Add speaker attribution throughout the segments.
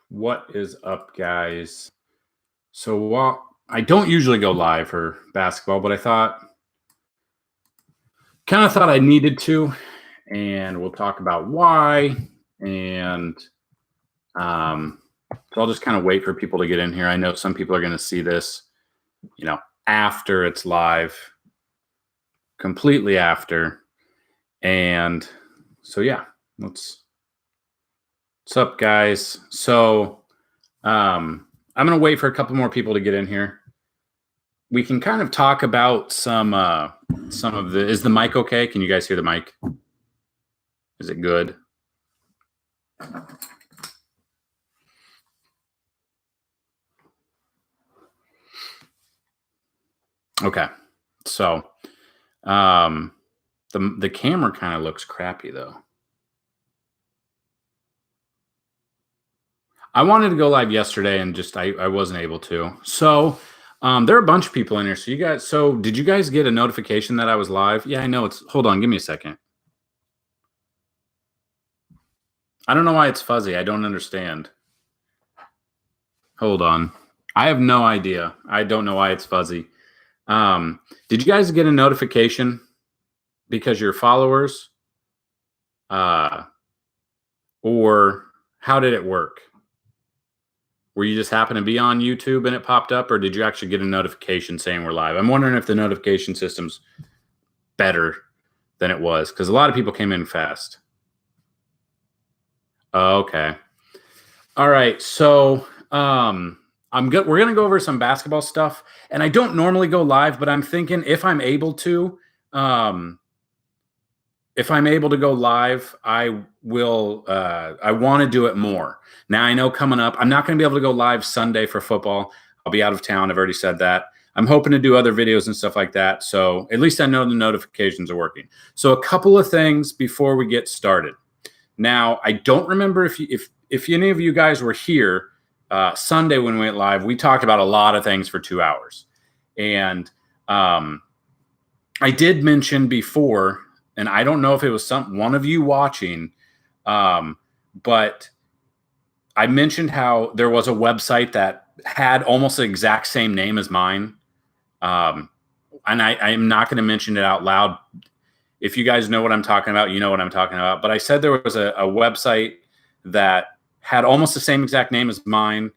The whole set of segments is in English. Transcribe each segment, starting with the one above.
Speaker 1: What is up, guys? So, while I don't usually go live for basketball, but I kind of thought I needed to, and we'll talk about why. And so I'll just kind of wait for people to get in here. I know some people are going to see this, after it's live, completely after. And so, yeah, what's up, guys? So, I'm going to wait for a couple more people to get in here. We can kind of talk about some of the. Is the mic okay? Can you guys hear the mic? Is it good? Okay. So, the camera kind of looks crappy though. I wanted to go live yesterday and just I wasn't able to. So, there are a bunch of people in here. So you guys, did you guys get a notification that I was live? Yeah, I know it's. Hold on, give me a second. I don't know why it's fuzzy. I don't understand. Hold on. I have no idea. I don't know why it's fuzzy. Did you guys get a notification because you're followers? Or how did it work? Were you just happen to be on YouTube and it popped up, or did you actually get a notification saying we're live? I'm wondering if the notification system's better than it was, because a lot of people came in fast. Okay. All right. So we're gonna go over some basketball stuff, and I don't normally go live, but I'm thinking if I'm able to go live, I will. I want to do it more. Now I know coming up, I'm not going to be able to go live Sunday for football. I'll be out of town. I've already said that. I'm hoping to do other videos and stuff like that. So at least I know the notifications are working. So a couple of things before we get started. Now I don't remember if any of you guys were here Sunday when we went live. We talked about a lot of things for 2 hours, and I did mention before. And I don't know if it was one of you watching, but I mentioned how there was a website that had almost the exact same name as mine. And I am not going to mention it out loud. If you guys know what I'm talking about, you know what I'm talking about. But I said there was a website that had almost the same exact name as mine.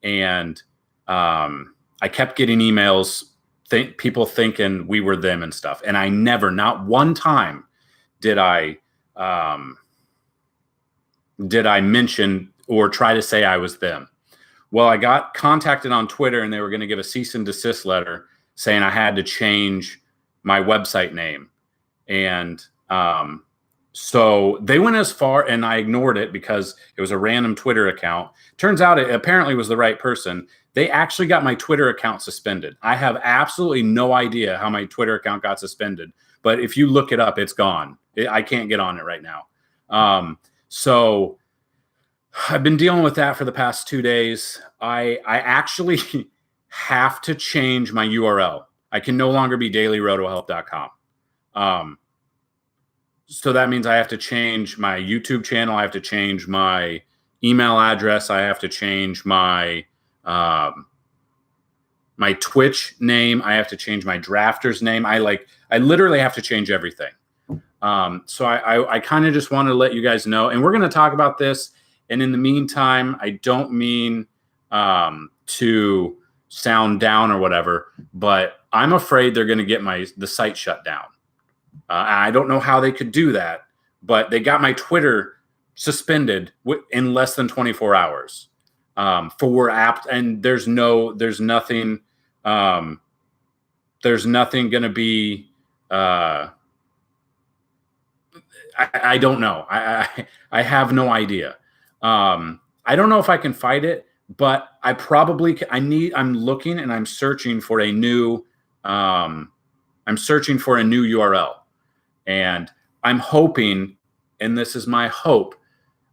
Speaker 1: And I kept getting emails, people thinking we were them and stuff. And I never, not one time, did I mention or try to say I was them? Well, I got contacted on Twitter, and they were going to give a cease and desist letter saying I had to change my website name. And so they went as far, and I ignored it because it was a random Twitter account. Turns out it apparently was the right person. They actually got my Twitter account suspended. I have absolutely no idea how my Twitter account got suspended, but if you look it up, it's gone. I can't get on it right now. So I've been dealing with that for the past 2 days. I actually have to change my URL. I can no longer be dailyrotohelp.com. So that means I have to change my YouTube channel. I have to change my email address. I have to change my my Twitch name. I have to change my drafters name. I literally have to change everything. So I kind of just wanted to let you guys know, and we're going to talk about this. And in the meantime, I don't mean to sound down or whatever, but I'm afraid they're going to get the site shut down. I don't know how they could do that, but they got my Twitter suspended in less than 24 hours for app, and there's nothing going to be. I don't know. I have no idea. I don't know if I can fight it, but I probably I'm looking and I'm searching for a new URL, and I'm hoping, and this is my hope.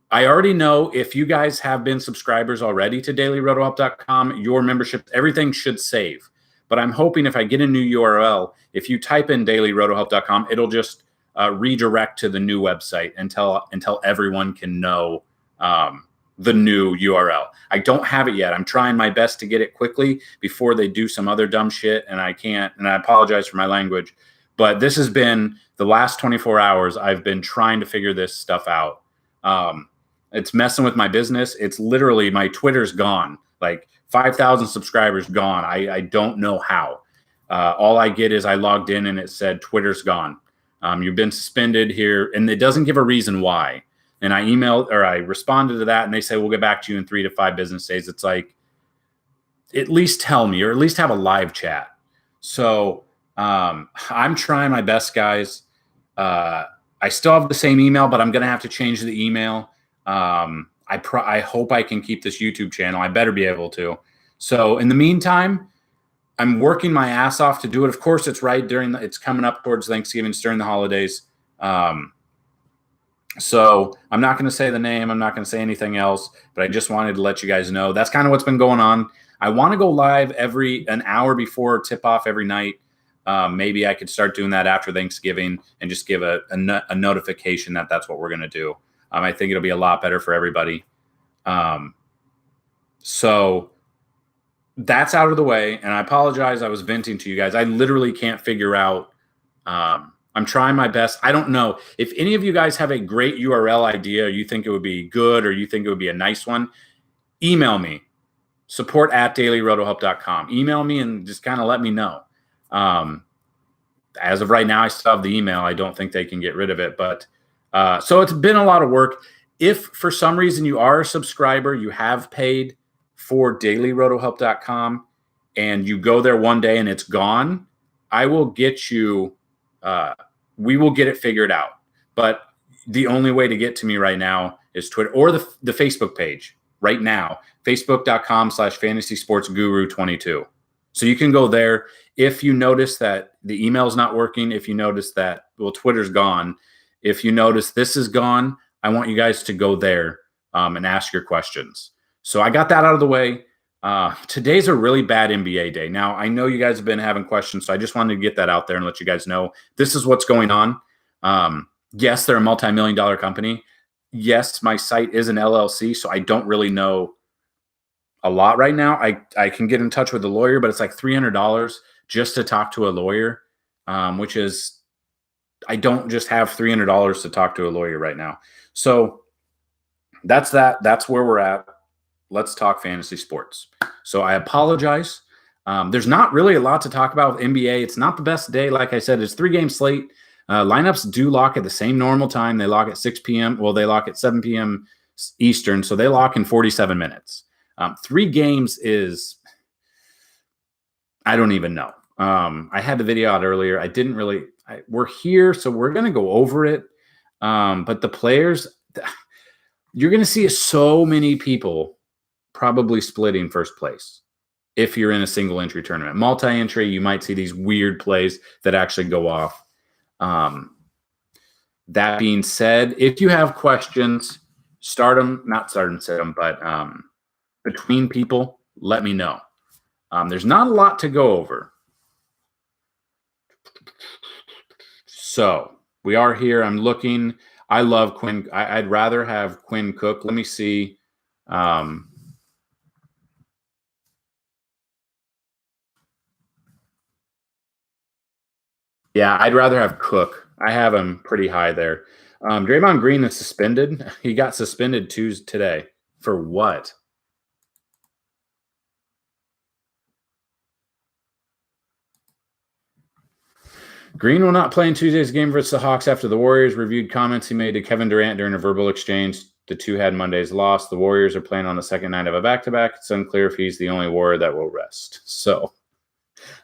Speaker 1: I already know if you guys have been subscribers already to dailyrotohelp.com, your membership, everything should save. But I'm hoping if I get a new URL, if you type in dailyrotohelp.com, it'll just redirect to the new website until everyone can know the new URL. I don't have it yet. I'm trying my best to get it quickly before they do some other dumb shit, and I can't, and I apologize for my language. But this has been the last 24 hours. I've been trying to figure this stuff out. It's messing with my business. It's literally my Twitter's gone. Like 5,000 subscribers gone. I don't know how. All I get is I logged in and it said Twitter's gone. You've been suspended here, and it doesn't give a reason why. And I emailed or I responded to that, and they say we'll get back to you in 3 to 5 business days. It's like, at least tell me, or at least have a live chat. So I'm trying my best, guys. I still have the same email, but I'm going to have to change the email. I hope I can keep this YouTube channel. I better be able to. So in the meantime, I'm working my ass off to do it. Of course, it's right during it's coming up towards Thanksgiving, it's during the holidays. So I'm not going to say the name. I'm not going to say anything else, but I just wanted to let you guys know that's kind of what's been going on. I want to go live an hour before tip off every night. Maybe I could start doing that after Thanksgiving and just give a notification that that's what we're going to do. I think it'll be a lot better for everybody. So that's out of the way. And I apologize. I was venting to you guys. I literally can't figure out. I'm trying my best. I don't know if any of you guys have a great URL idea, or you think it would be good, or you think it would be a nice one. Email me, support@dailyrotohelp.com. Email me and just kind of let me know. As of right now, I still have the email. I don't think they can get rid of it, but so it's been a lot of work. If for some reason you are a subscriber, you have paid for dailyrotohelp.com, and you go there one day and it's gone, I will get you. We will get it figured out. But the only way to get to me right now is Twitter or the Facebook page right now, facebook.com/fantasysportsguru22. So you can go there. If you notice that the email is not working, if you notice that, well, Twitter's gone, if you notice this is gone, I want you guys to go there and ask your questions. So I got that out of the way. Today's a really bad NBA day. Now, I know you guys have been having questions, so I just wanted to get that out there and let you guys know this is what's going on. Yes, they're a multi-million-dollar company. Yes, my site is an LLC, so I don't really know a lot right now. I can get in touch with a lawyer, but it's like $300 just to talk to a lawyer, which is, I don't just have $300 to talk to a lawyer right now. So that's that. That's where we're at. Let's talk fantasy sports. So I apologize. There's not really a lot to talk about with NBA. It's not the best day. Like I said, it's 3-game slate. Lineups do lock at the same normal time. They lock at 6 p.m. Well, they lock at 7 p.m. Eastern. So they lock in 47 minutes. 3 games is, I don't even know. I had the video out earlier. I didn't really, we're here, so we're going to go over it. But the players, you're going to see so many people probably splitting first place if you're in a single entry tournament. Multi-entry, you might see these weird plays that actually go off. That being said, if you have questions, set them, but between people, let me know. There's not a lot to go over. So we are here. I'm looking. I love Quinn. I'd rather have Quinn Cook. Let me see. Yeah, I'd rather have Cook. I have him pretty high there. Draymond Green is suspended. He got suspended today. For what? Green will not play in Tuesday's game versus the Hawks after the Warriors reviewed comments he made to Kevin Durant during a verbal exchange. The two had Monday's loss. The Warriors are playing on the second night of a back-to-back. It's unclear if he's the only Warrior that will rest. So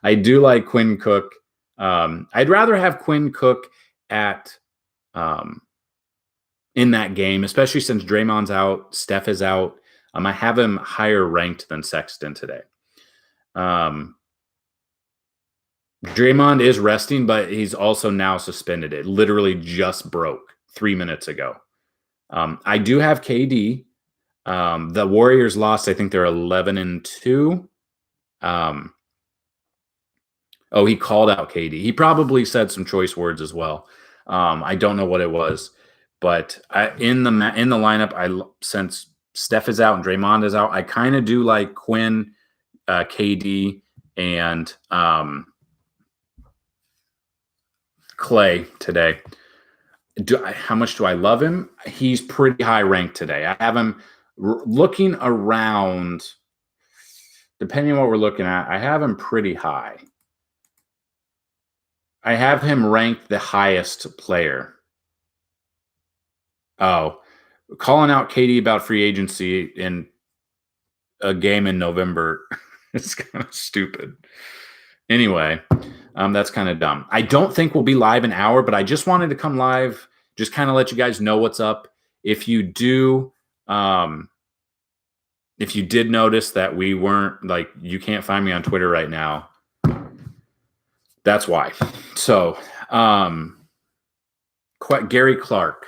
Speaker 1: I do like Quinn Cook. I'd rather have Quinn Cook at in that game, especially since Draymond's out, Steph is out. I have him higher ranked than Sexton today. Draymond is resting, but he's also now suspended. It literally just broke 3 minutes ago. I do have KD. The Warriors lost. I think they're 11-2. Oh, he called out KD. He probably said some choice words as well. I don't know what it was, but in the lineup, since Steph is out and Draymond is out, I kind of do like Quinn, KD, and Clay today. How much do I love him? He's pretty high ranked today. I have him looking around, depending on what we're looking at, I have him pretty high. I have him ranked the highest player. Oh, calling out KD about free agency in a game in November is kind of stupid. Anyway, that's kind of dumb. I don't think we'll be live an hour, but I just wanted to come live, just kind of let you guys know what's up. If you do, if you did notice that we weren't, like, you can't find me on Twitter right now, that's why. So, Gary Clark.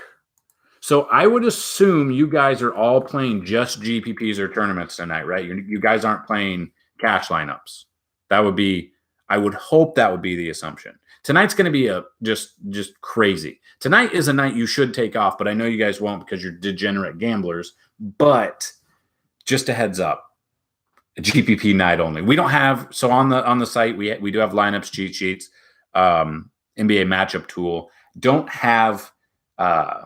Speaker 1: So I would assume you guys are all playing just GPPs or tournaments tonight, right? You guys aren't playing cash lineups. That would be, I would hope that would be the assumption. Tonight's going to be just crazy. Tonight is a night you should take off, but I know you guys won't because you're degenerate gamblers. But just a heads up, a GPP night only. We don't have, so on the site we do have lineups, cheat sheets, NBA matchup tool. Don't have a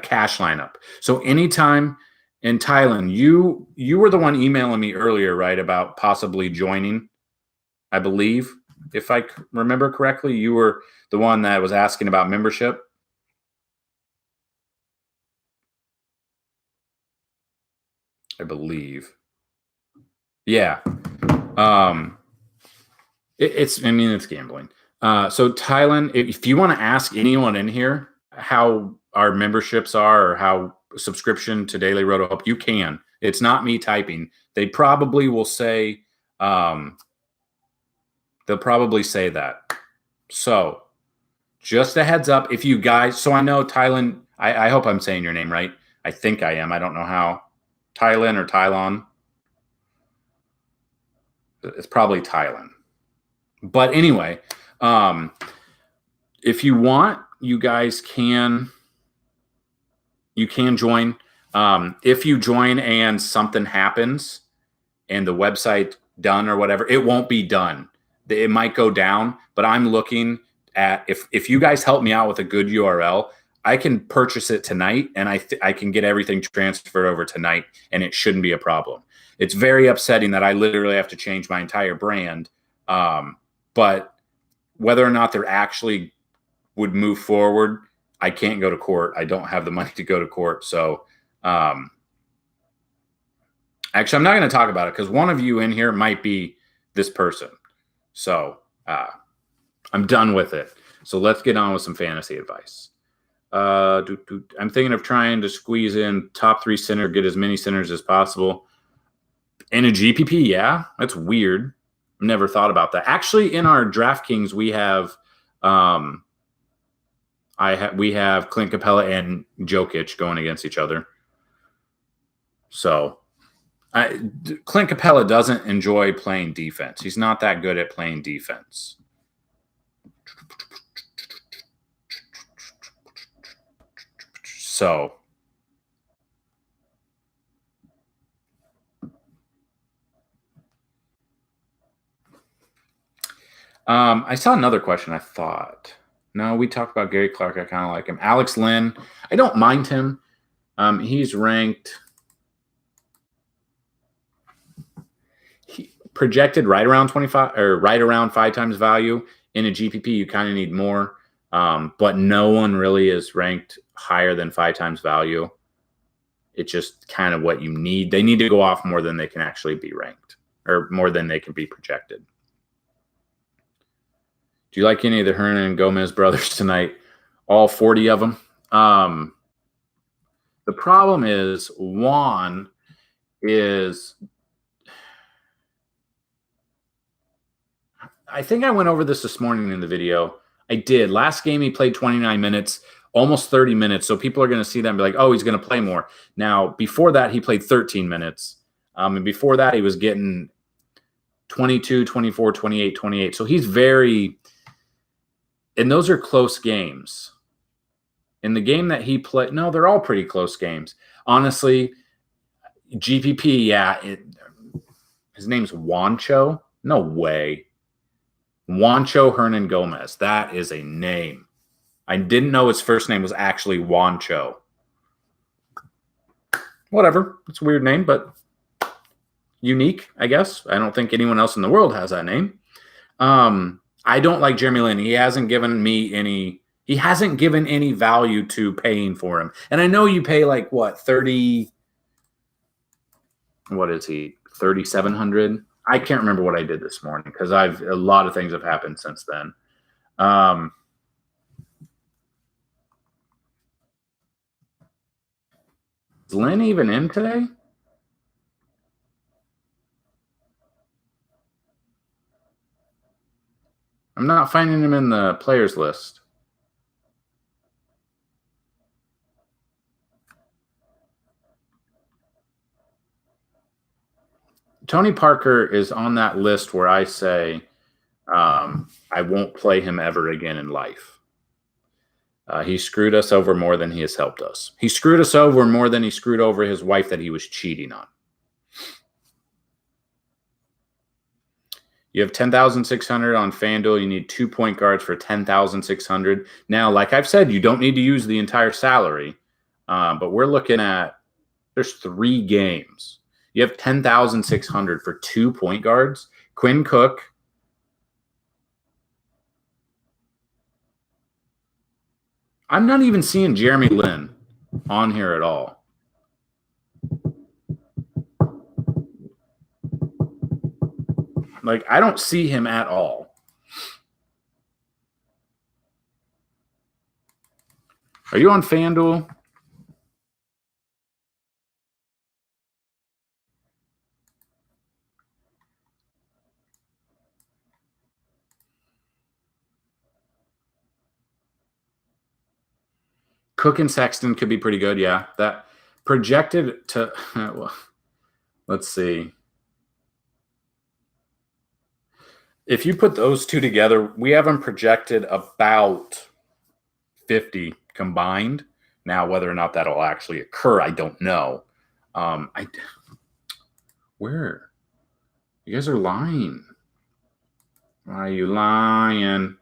Speaker 1: cash lineup. So anytime in Thailand, you were the one emailing me earlier, right, about possibly joining, I believe, if I remember correctly. You were the one that was asking about membership. I believe. Yeah. It's gambling. So Thailand, if you want to ask anyone in here how our memberships are or how subscription to Daily Roto Hope, you can. It's not me typing. They probably will say, they'll probably say that. So just a heads up, if you guys, so I know Thailand, I hope I'm saying your name right. I think I am. I don't know how. Thailand or Thailand. It's probably Thailand. But anyway, if you want, you guys can join. If you join and something happens and the website done or whatever, it won't be done. It might go down, but I'm looking at, if you guys help me out with a good URL, I can purchase it tonight and I can get everything transferred over tonight and it shouldn't be a problem. It's very upsetting that I literally have to change my entire brand. But whether or not they're actually would move forward, I can't go to court. I don't have the money to go to court. So actually, I'm not going to talk about it because one of you in here might be this person. So I'm done with it. So let's get on with some fantasy advice. I'm thinking of trying to squeeze in top 3 center, get as many centers as possible. In a GPP, yeah, that's weird. I've never thought about that. Actually, in our DraftKings, we have we have Clint Capella and Jokic going against each other. So Clint Capella doesn't enjoy playing defense. He's not that good at playing defense. So I saw another question. I thought, no, we talked about Gary Clark. I kind of like him. Alex Lynn, I don't mind him. He's ranked projected right around 25 or right around 5 times value. In a GPP, you kind of need more, but no one really is ranked higher than 5 times value. It's just kind of what you need. They need to go off more than they can actually be ranked or more than they can be projected. Do you like any of the Hernan and Gomez brothers tonight? All 40 of them. The problem is Juan is, I think I went over this morning in the video. I did. Last game he played 29 minutes, almost 30 minutes. So people are going to see that and be like, oh, he's going to play more. Now, before that, he played 13 minutes. And before that, he was getting 22, 24, 28, 28. So he's very, and those are close games. In the game that he played, no, they're all pretty close games. Honestly, GPP, yeah. His name's Juancho? No way. Juancho Hernan Gomez. That is a name. I didn't know his first name was actually Juancho. Whatever. It's a weird name, but unique, I guess. I don't think anyone else in the world has that name. I don't like Jeremy Lin. He hasn't given me any. He hasn't given any value to paying for him. And I know you pay like what 30. What is he? 3,700. I can't remember what I did this morning because a lot of things have happened since then. Is Lynn even in today? I'm not finding him in the players list. Tony Parker is on that list where I say I won't play him ever again in life. He screwed us over more than he has helped us. He screwed us over more than he screwed over his wife that he was cheating on. You have 10,600 on FanDuel. You need 2 point guards for 10,600. Now, like I've said, you don't need to use the entire salary, but we're looking at there's 3 games. You have 10,600 for 2 point guards. Quinn Cook. I'm not even seeing Jeremy Lin on here at all. Like, I don't see him at all. Are you on FanDuel? Cook and Sexton could be pretty good, yeah. That projected to well, let's see. If you put those two together, we have them projected about 50 combined. Now, whether or not that'll actually occur, I don't know. Where? You guys are lying. Why are you lying?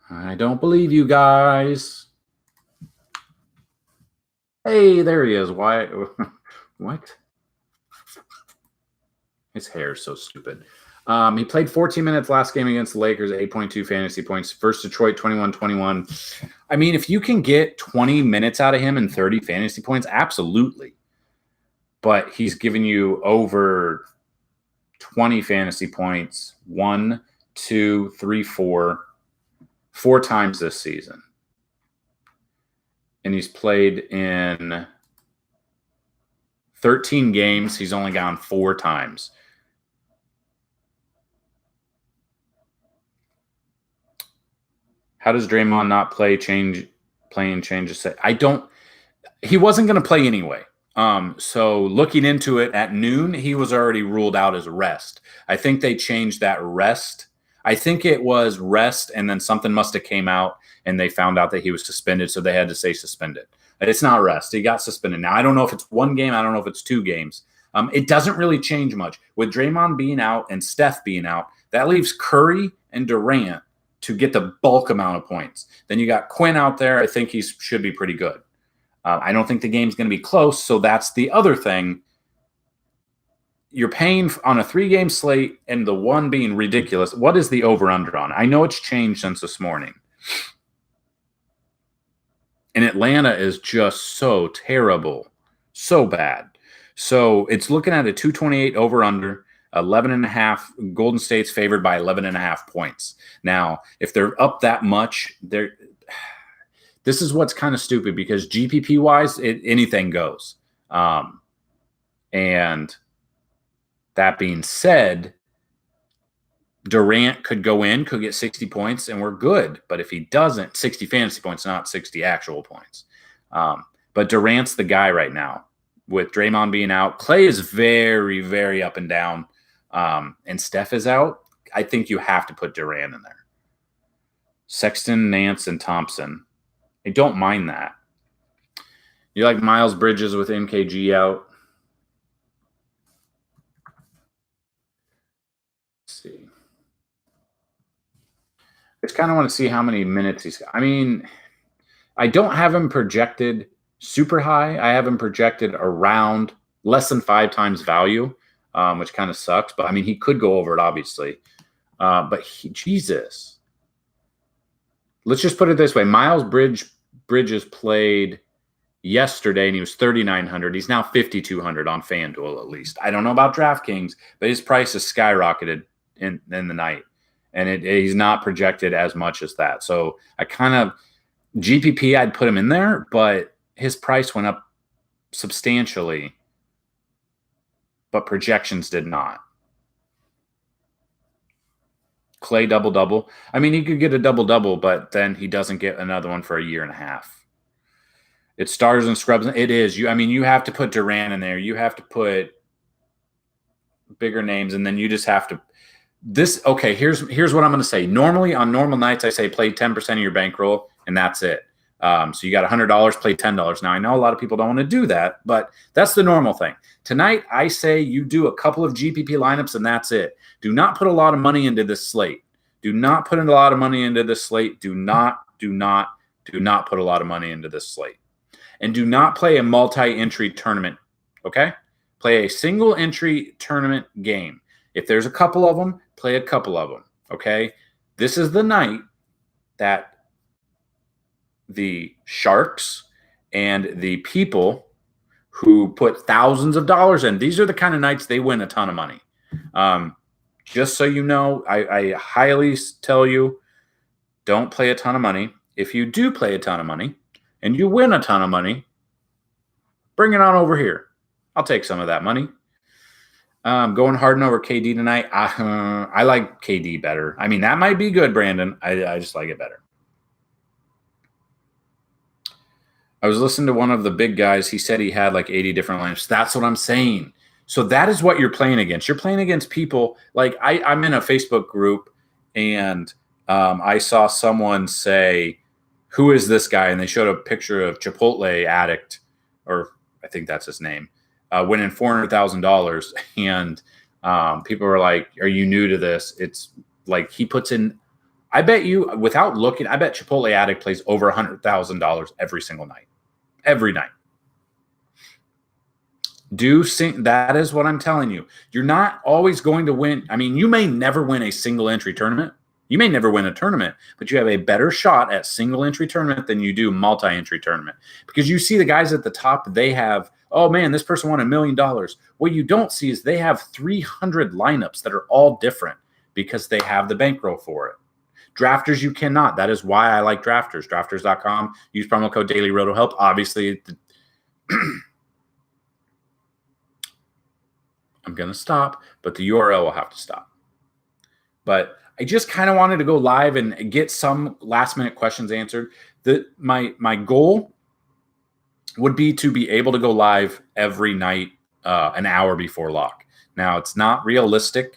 Speaker 1: I don't believe you guys. Hey, there he is. Why? What? His hair is so stupid. He played 14 minutes last game against the Lakers, 8.2 fantasy points. First Detroit, 21-21. I mean, if you can get 20 minutes out of him and 30 fantasy points, absolutely. But he's giving you over 20 fantasy points, 1, 2, 3, 4 times this season. And he's played in 13 games. He's only gone 4 times. How does Draymond not play change the I don't. He wasn't going to play anyway. So looking into it at noon, he was already ruled out as rest. I think they changed that rest. I think it was rest, and then something must have came out, and they found out that he was suspended, so they had to say suspended. It's not rest. He got suspended. Now, I don't know if it's 1 game. I don't know if it's 2 games. It doesn't really change much. With Draymond being out and Steph being out, that leaves Curry and Durant to get the bulk amount of points. Then you got Quinn out there. I think he should be pretty good. I don't think the game's going to be close, so that's the other thing. You're paying on a 3-game slate and the one being ridiculous. What is the over-under on? I know it's changed since this morning. And Atlanta is just so terrible, so bad. So it's looking at a 228 over-under. 11.5. Golden State's favored by 11.5 points. Now, if they're up that much, this is what's kind of stupid because GPP wise, anything goes. And that being said, Durant could go in, could get 60 points, and we're good. But if he doesn't, 60 fantasy points, not 60 actual points. But Durant's the guy right now with Draymond being out. Clay is very, very up and down. And Steph is out. I think you have to put Durant in there. Sexton, Nance, and Thompson. I don't mind that. You like Miles Bridges with MKG out? Let's see. I just kind of want to see how many minutes he's got. I mean, I don't have him projected super high. I have him projected around less than 5 times value, which kind of sucks. But I mean, he could go over it, obviously. But Jesus. Let's just put it this way. Miles Bridges played yesterday, and he was 3,900. He's now 5,200 on FanDuel, at least. I don't know about DraftKings, but his price has skyrocketed in the night, and he's not projected as much as that. So I kind of GPP, I'd put him in there, but his price went up substantially, but projections did not. Clay double-double. I mean, he could get a double-double, but then he doesn't get another one for a year and a half. It's starters and scrubs. It is. I mean, you have to put Durant in there. You have to put bigger names, and then you just have to okay, here's what I'm going to say. Normally, on normal nights, I say play 10% of your bankroll, and that's it. So you got $100, play $10. Now, I know a lot of people don't want to do that, but that's the normal thing. Tonight, I say you do a couple of GPP lineups, and that's it. Do not put a lot of money into this slate. Do not put a lot of money into this slate. Do not put a lot of money into this slate. And do not play a multi-entry tournament, okay? Play a single-entry tournament game. If there's a couple of them, play a couple of them, okay? This is the night that the sharks and the people who put thousands of dollars in, these are the kind of nights they win a ton of money. Just so you know, I highly tell you, don't play a ton of money. If you do play a ton of money and you win a ton of money, bring it on over here. I'll take some of that money. Going Harden over KD tonight. I like KD better. I mean, that might be good, Brandon. I just like it better. I was listening to one of the big guys. He said he had like 80 different lineups. That's what I'm saying. So that is what you're playing against. You're playing against people like I'm in a Facebook group, and I saw someone say, "Who is this guy?" And they showed a picture of Chipotle addict, or I think that's his name, winning $400,000, and people were like, "Are you new to this?" It's like he puts in. I bet you, without looking, I bet Chipotle addict plays over $100,000 every single night, every night. That is what I'm telling you. You're not always going to win. I mean, you may never win a single entry tournament. You may never win a tournament, but you have a better shot at single entry tournament than you do multi-entry tournament. Because you see the guys at the top, they have, oh man, this person won $1 million. What you don't see is they have 300 lineups that are all different because they have the bankroll for it. Drafters, you cannot. That is why I like Drafters. Drafters.com. Use promo code DailyRotoHelp. Obviously, I'm going to stop, but the URL will have to stop. But I just kind of wanted to go live and get some last-minute questions answered. My goal would be to be able to go live every night an hour before lock. Now, it's not realistic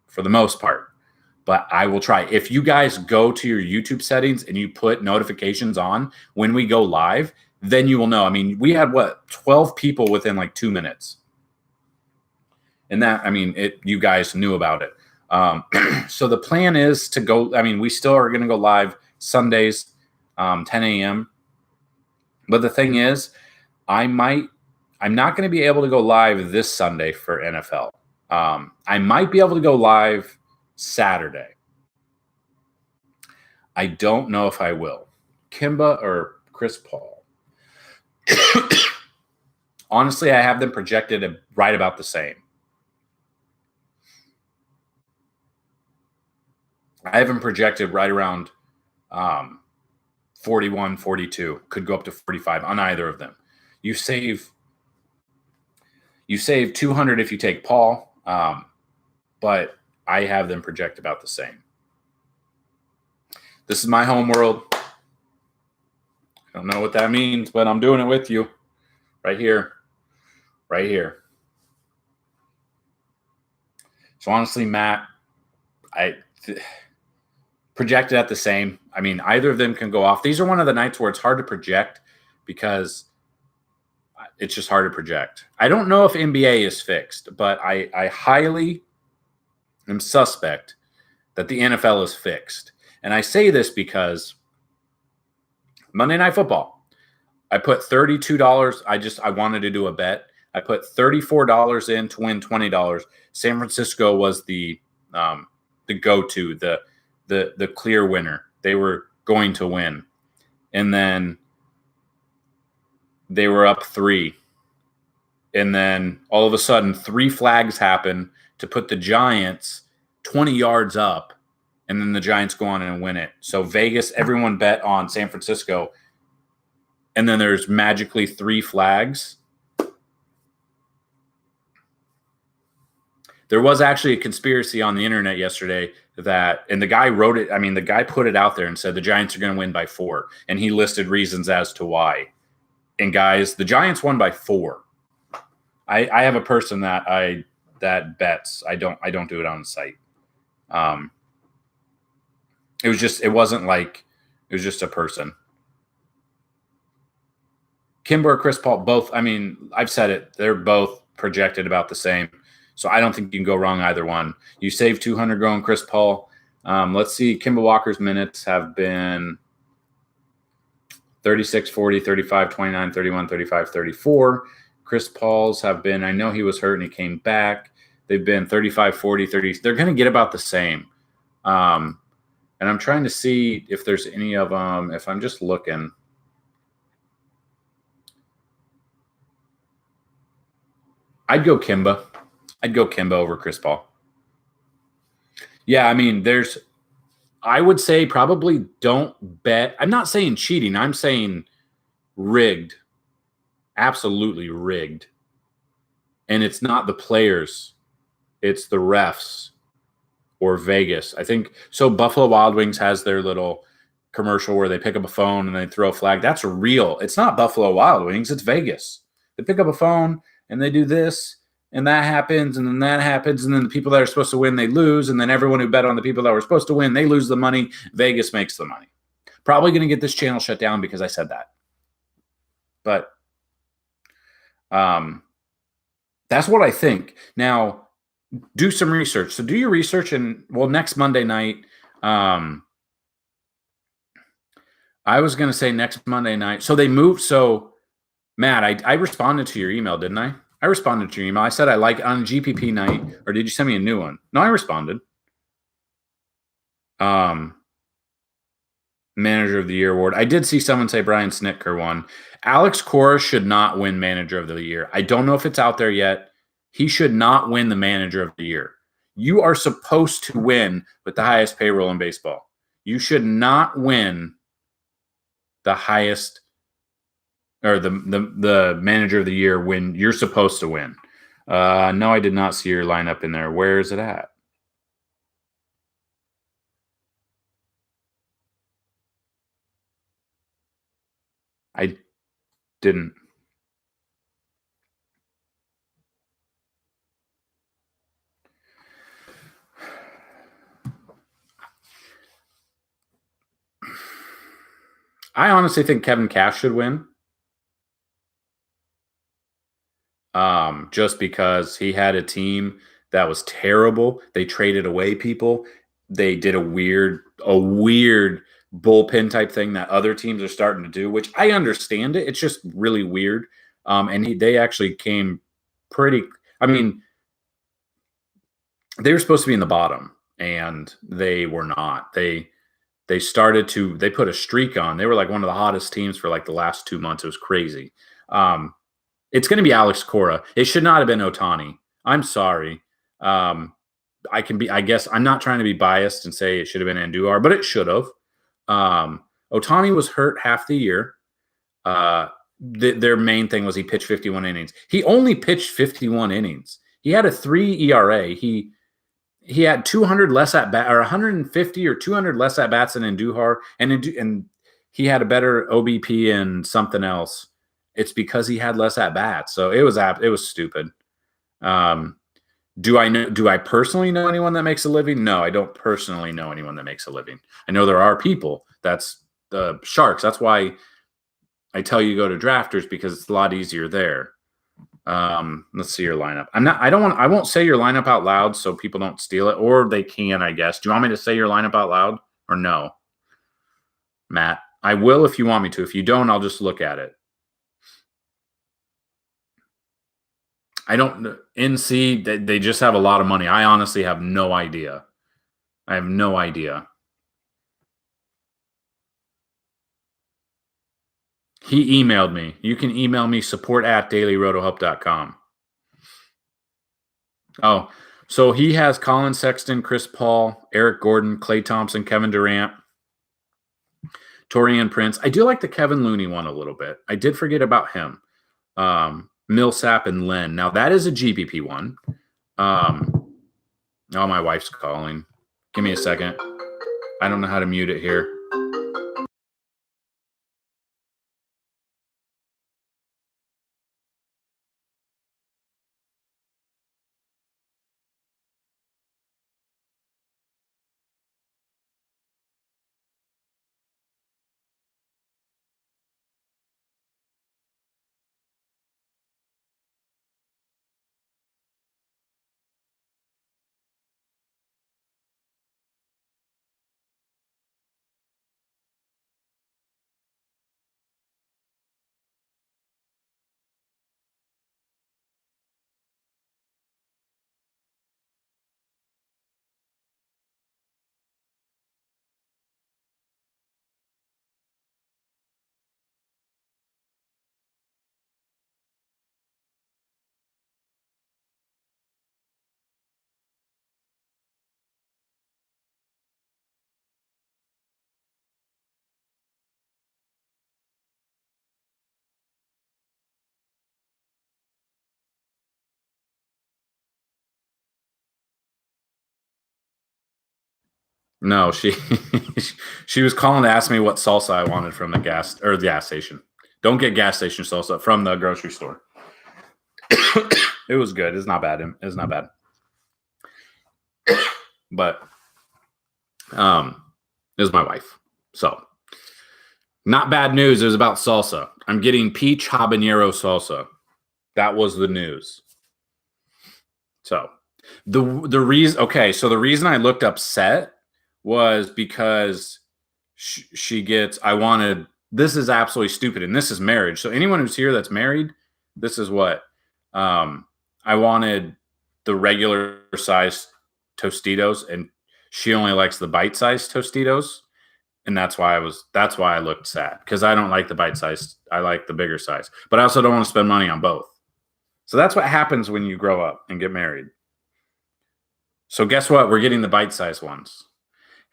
Speaker 1: for the most part, but I will try. If you guys go to your YouTube settings and you put notifications on when we go live, then you will know. I mean, we had 12 people within like 2 minutes. And that, I mean, you guys knew about it. So the plan is to go, I mean, we still are going to go live Sundays, 10 a.m. But the thing is, I'm not going to be able to go live this Sunday for NFL. I might be able to go live Saturday. I don't know if I will. Kimba or Chris Paul. Honestly, I have them projected right about the same. I have them projected right around 41, 42. Could go up to 45 on either of them. You save 200 if you take Paul, but I have them project about the same. This is my home world. I don't know what that means, but I'm doing it with you right here. Right here. So honestly, Matt, projected at the same. I mean, either of them can go off. These are one of the nights where it's hard to project because it's just hard to project. I don't know if NBA is fixed, but I highly am suspect that the NFL is fixed. And I say this because Monday Night Football, I put $32. I wanted to do a bet. I put $34 in to win $20. San Francisco was the go-to, the clear winner. They were going to win. And then they were up 3. And then all of a sudden 3 flags happen to put the Giants 20 yards up. And then the Giants go on and win it. So Vegas, everyone bet on San Francisco. And then there's magically 3 flags. There was actually a conspiracy on the internet yesterday and the guy wrote it. I mean, the guy put it out there and said the Giants are going to win by 4. And he listed reasons as to why. And guys, the Giants won by 4. I have a person that bets. I don't do it on the site. It was just a person. Kimber or Chris Paul, both. I mean, I've said it. They're both projected about the same. So I don't think you can go wrong either one. You save 200 going Chris Paul. Let's see. Kemba Walker's minutes have been 36, 40, 35, 29, 31, 35, 34. Chris Paul's have been, I know he was hurt and he came back. They've been 35, 40, 30. They're going to get about the same. And I'm trying to see if there's any of them. If I'm just looking. I'd go Kemba. I'd go Kemba over Chris Paul. Yeah, I mean, I would say probably don't bet. I'm not saying cheating. I'm saying rigged. Absolutely rigged. And it's not the players. It's the refs or Vegas. I think so. Buffalo Wild Wings has their little commercial where they pick up a phone and they throw a flag. That's real. It's not Buffalo Wild Wings. It's Vegas. They pick up a phone and they do this. And that happens, and then that happens, and then the people that are supposed to win, they lose, and then everyone who bet on the people that were supposed to win, they lose the money. Vegas makes the money. Probably going to get this channel shut down because I said that. But that's what I think. Now, do some research. So do your research, and, well, next Monday night, I was going to say next Monday night. So they moved. So, Matt, I responded to your email, didn't I? I responded to your email. I said I like on GPP night, or did you send me a new one? No, I responded. Manager of the Year award. I did see someone say Brian Snitker won. Alex Cora should not win Manager of the Year. I don't know if it's out there yet. He should not win the Manager of the Year. You are supposed to win with the highest payroll in baseball. You should not win the highest or the Manager of the Year when you're supposed to win. No, I did not see your lineup in there. Where is it at? I didn't. I honestly think Kevin Cash should win. Just because he had a team that was terrible. They traded away people. They did a weird bullpen type thing that other teams are starting to do, which I understand it. It's just really weird. And they actually came pretty, I mean, they were supposed to be in the bottom and they were not. They put a streak on. They were like one of the hottest teams for like the last 2 months. It was crazy. It's going to be Alex Cora. It should not have been Ohtani. I'm sorry. I guess I'm not trying to be biased and say it should have been Andujar, but it should have. Ohtani was hurt half the year. Their main thing was he pitched 51 innings. He only pitched 51 innings. He had a 3 ERA. He had 200 less at bat, or 150 or 200 less at bats than Andujar, and he had a better OBP and something else. It's because he had less at bats. So it was stupid. Do I personally know anyone that makes a living? No, I don't personally know anyone that makes a living. I know there are people. That's the Sharks. That's why I tell you go to Drafters, because it's a lot easier there. Let's see your lineup. I won't say your lineup out loud so people don't steal it, or they can, I guess. Do you want me to say your lineup out loud or no? Matt, I will if you want me to. If you don't, I'll just look at it. I don't. NC, they just have a lot of money. I honestly have no idea. I have no idea. He emailed me. You can email me, support@dailyrotohelp.com. Oh, so he has Colin Sexton, Chris Paul, Eric Gordon, Klay Thompson, Kevin Durant, Taurean Prince. I do like the Kevin Looney one a little bit. I did forget about him. Millsap and Len. Now, that is a GPP one. Oh, my wife's calling. Give me a second. I don't know how to mute it here. No, she was calling to ask me what salsa I wanted from the gas station. Don't get gas station salsa, from the grocery store. It was good. It's not bad. It's not bad. But it was my wife. So not bad news. It was about salsa. I'm getting peach habanero salsa. That was the news. So the reason. Okay, so the reason I looked up Set was because she gets. I wanted. This is absolutely stupid, and this is marriage. So anyone who's here that's married, this is what I wanted: the regular size Tostitos, and she only likes the bite sized Tostitos, and that's why I looked sad, because I don't like the bite size. I like the bigger size, but I also don't want to spend money on both. So that's what happens when you grow up and get married. So guess what? We're getting the bite size ones.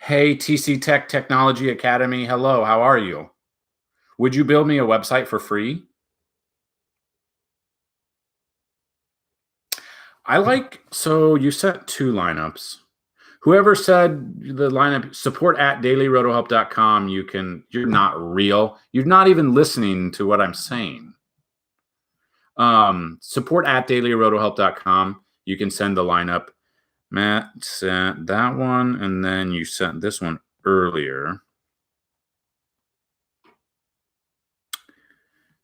Speaker 1: Hey, TC Tech Technology Academy. Hello, how are you? Would you build me a website for free? So you sent 2 lineups. Whoever said the lineup, support@dailyrotohelp.com, you're not real. You're not even listening to what I'm saying. Support@dailyrotohelp.com. You can send the lineup. Matt sent that one, and then you sent this one earlier.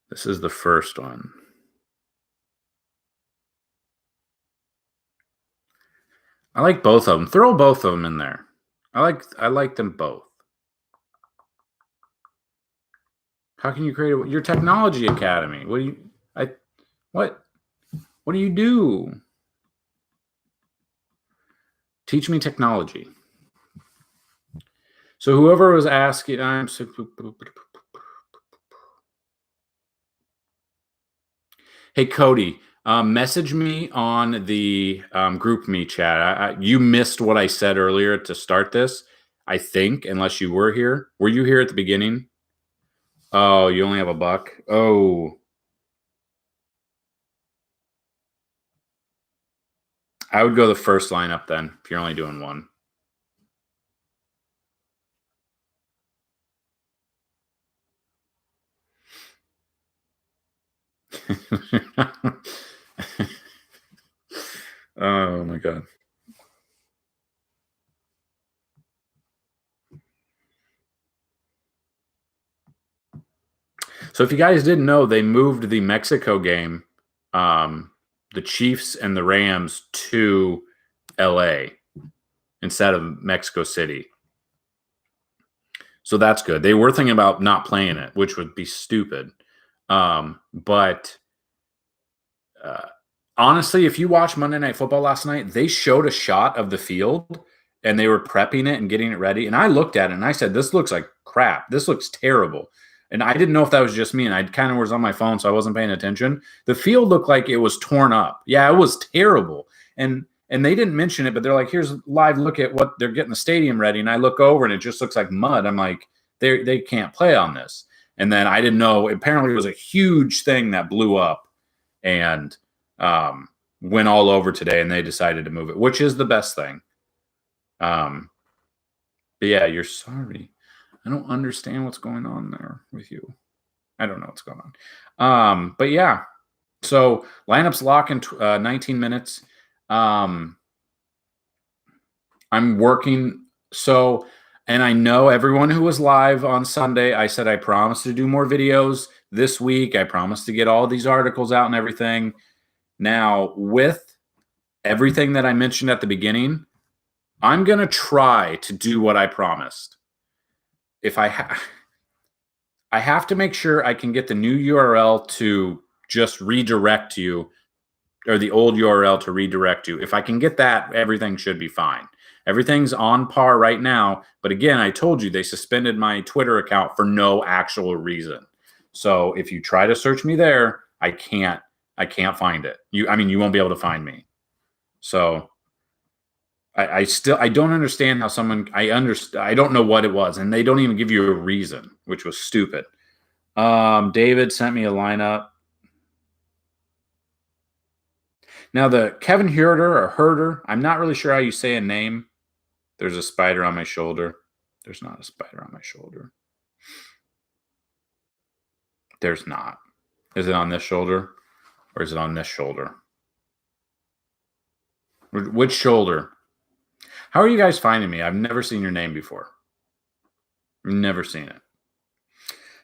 Speaker 1: This is the first one. I like both of them. Throw both of them in there. I like them both. How can you create your technology academy? What do you do? Teach me technology. So whoever was asking, hey Cody, message me on the group me chat. You missed what I said earlier to start this, I think, unless you were here. Were you here at the beginning? Oh, you only have $1? Oh. I would go the first lineup then, if you're only doing one. Oh my So if you guys didn't know, they moved the Mexico game, the Chiefs and the Rams, to LA instead of Mexico City. So that's good. They were thinking about not playing it, which would be stupid. But honestly, if you watch Monday Night Football last night, they showed a shot of the field and they were prepping it and getting it ready. And I looked at it and I said, this looks like crap. This looks terrible. And I didn't know if that was just me. And I kind of was on my phone, so I wasn't paying attention. The field looked like it was torn up. Yeah, it was terrible. And they didn't mention it, but they're like, here's a live look at what they're getting the stadium ready. And I look over and it just looks like mud. I'm like, they can't play on this. And then I didn't know. Apparently it was a huge thing that blew up and went all over today, and they decided to move it, which is the best thing. But yeah, you're sorry. I don't understand what's going on there with you. I don't know what's going on. But yeah, so lineups lock in 19 minutes. I'm working. So, and I know everyone who was live on Sunday, I said I promised to do more videos this week. I promised to get all these articles out and everything. Now, with everything that I mentioned at the beginning, I'm going to try to do what I promised. If I have to make sure I can get the new URL to just redirect you, or the old URL to redirect you. If I can get that, everything should be fine. Everything's on par right now. But again, I told you they suspended my Twitter account for no actual reason. So if you try to search me there, I can't find it. You won't be able to find me. So I don't understand how someone, I don't know what it was, and they don't even give you a reason, which was stupid. David sent me a lineup. Now the Kevin Herder, I'm not really sure how you say a name. There's a spider on my shoulder. There's not a spider on my shoulder. There's not. Is it on this shoulder or is it on this shoulder? Which shoulder? How are you guys finding me? I've never seen your name before. Never seen it.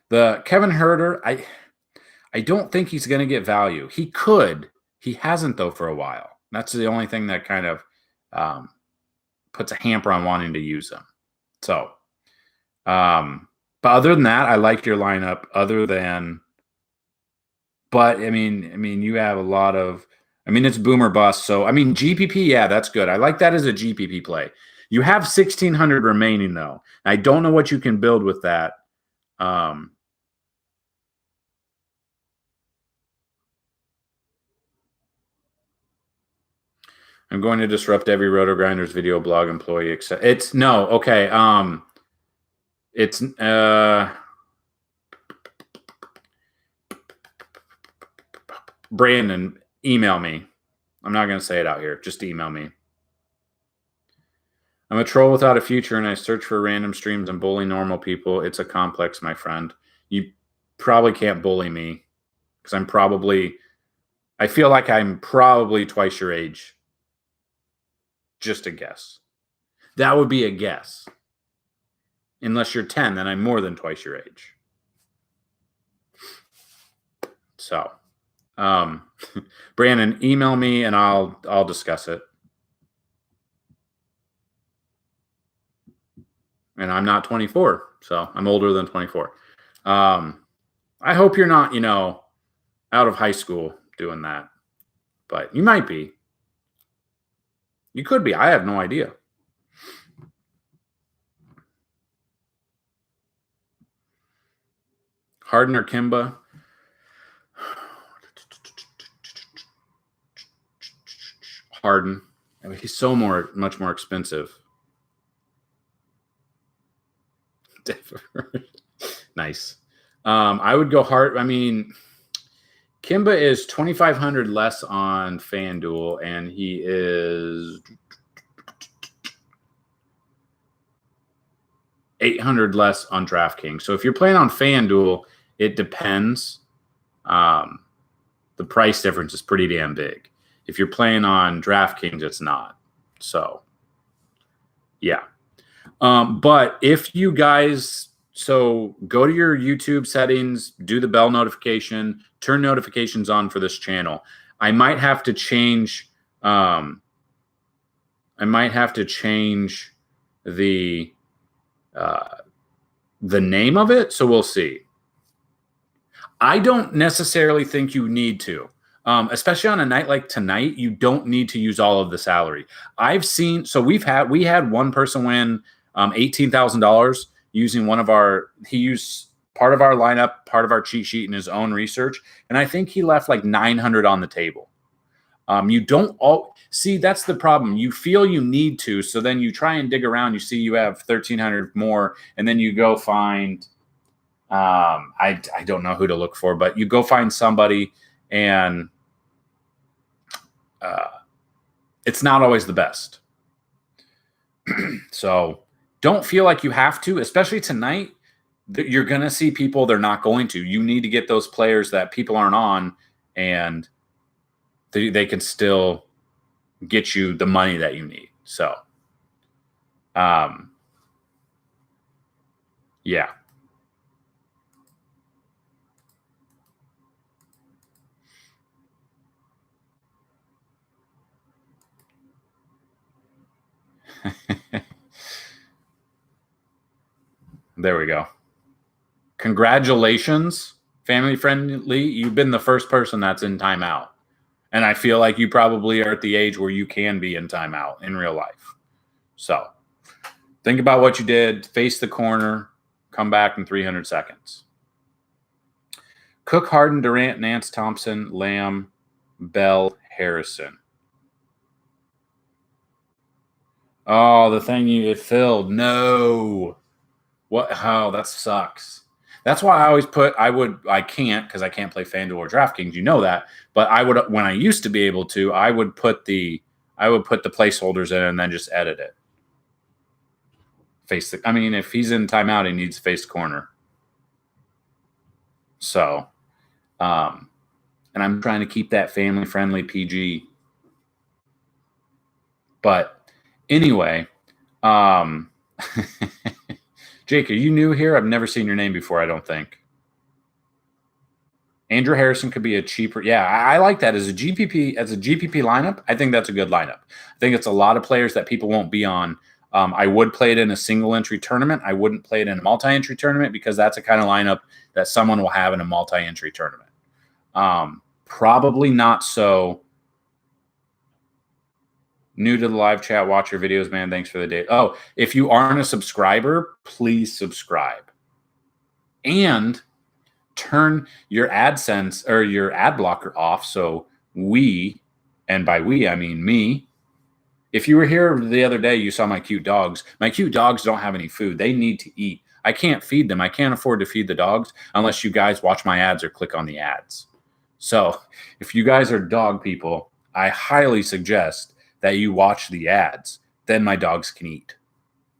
Speaker 1: The Kevin Herder, I don't think he's going to get value. He could. He hasn't, though, for a while. That's the only thing that kind of puts a hamper on wanting to use him. So, but other than that, I like your lineup. But I mean, you have a lot of. It's boomer bust. So, GPP, yeah, that's good. I like that as a GPP play. You have 1,600 remaining, though. I don't know what you can build with that. I'm going to disrupt every Roto Grinders video blog employee. Except it's no, okay. It's Brandon. Email me. I'm not going to say it out here. Just email me. I'm a troll without a future, and I search for random streams and bully normal people. It's a complex, my friend. You probably can't bully me because I feel like I'm probably twice your age. Just a guess. That would be a guess. Unless you're 10, then I'm more than twice your age. So, Brandon, email me and I'll discuss it. And I'm not 24, so I'm older than 24. I hope you're not, out of high school doing that. But you might be. You could be. I have no idea. Harden or Kimba? Harden. He's much more expensive. Nice. I would go hard. Kimba is 2,500 less on FanDuel, and he is 800 less on DraftKings. So if you're playing on FanDuel, it depends. The price difference is pretty damn big. If you're playing on DraftKings, it's not. So, yeah. But if you guys So go to your YouTube settings, do the bell notification, turn notifications on for this channel. I might have to change. I might have to change the name of it. So we'll see. I don't necessarily think you need to, especially on a night like tonight. You don't need to use all of the salary. I've seen. So we had one person win $18,000 using one of our. He used part of our lineup, part of our cheat sheet in his own research, and I think he left like 900 on the table. You don't all see, that's the problem. You feel you need to, so then you try and dig around. You see you have 1,300 more, and then you go find. I don't know who to look for, but you go find somebody, and it's not always the best. So don't feel like you have to, especially tonight. You're going to see people they're not going to. You need to get those players that people aren't on, and they can still get you the money that you need. So, yeah. There we go. Congratulations, family friendly. You've been the first person that's in timeout. And I feel like you probably are at the age where you can be in timeout in real life. So think about what you did, face the corner, come back in 300 seconds. Cook, Harden, Durant, Nance, Thompson, Lamb, Bell, Harrison. Oh, the thing it filled. No. What? Oh, that sucks. That's why I always put, I can't because I can't play FanDuel or DraftKings. You know that. But I would, when I used to be able to, I would put the placeholders in and then just edit it. I mean, if he's in timeout, he needs to face the corner. So, and I'm trying to keep that family friendly PG. But anyway, Jake, are you new here? I've never seen your name before, I don't think. Andrew Harrison could be a cheaper. Yeah, I like that as a GPP lineup. I think that's a good lineup. I think it's a lot of players that people won't be on. I would play it in a single entry tournament. I wouldn't play it in a multi-entry tournament because that's a kind of lineup that someone will have in a multi-entry tournament. Probably not so. New to the live chat, watch your videos, man. Thanks for the date. Oh, if you aren't a subscriber, please subscribe. And turn your AdSense or your ad blocker off. So we, and by we, I mean me. If you were here the other day, you saw my cute dogs. My cute dogs don't have any food. They need to eat. I can't feed them. I can't afford to feed the dogs unless you guys watch my ads or click on the ads. So if you guys are dog people, I highly suggest that you watch the ads. Then my dogs can eat.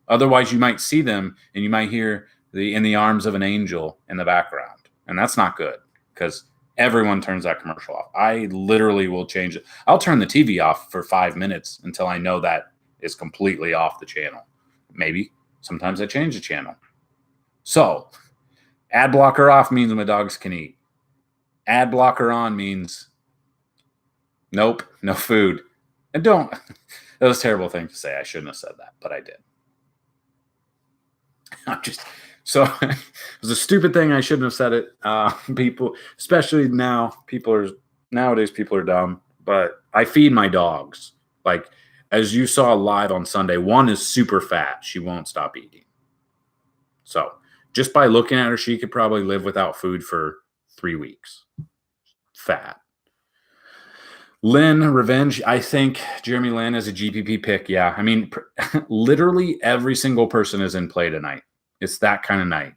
Speaker 1: Otherwise, you might see them and you might hear in the arms of an angel in the background. And that's not good because everyone turns that commercial off. I literally will change it. I'll turn the TV off for 5 minutes until I know that is completely off the channel. Maybe sometimes I change the channel. So ad blocker off means my dogs can eat. Ad blocker on means nope, no food. And don't, that was a terrible thing to say. I shouldn't have said that, but I did. So it was a stupid thing. I shouldn't have said it. People, especially now, nowadays people are dumb, but I feed my dogs. Like, as you saw live on Sunday, one is super fat. She won't stop eating. So just by looking at her, she could probably live without food for 3 weeks. Fat. Lynn, revenge. I think Jeremy Lin is a GPP pick. Yeah. I mean, literally every single person is in play tonight. It's that kind of night.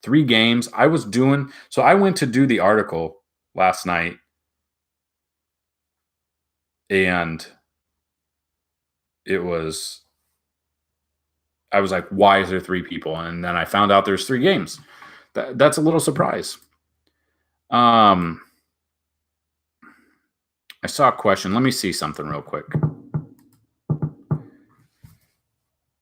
Speaker 1: 3 games. I went to do the article last night, and I was like, why is there 3 people? And then I found out there's 3 games. That's a little surprise. I saw a question. Let me see something real quick.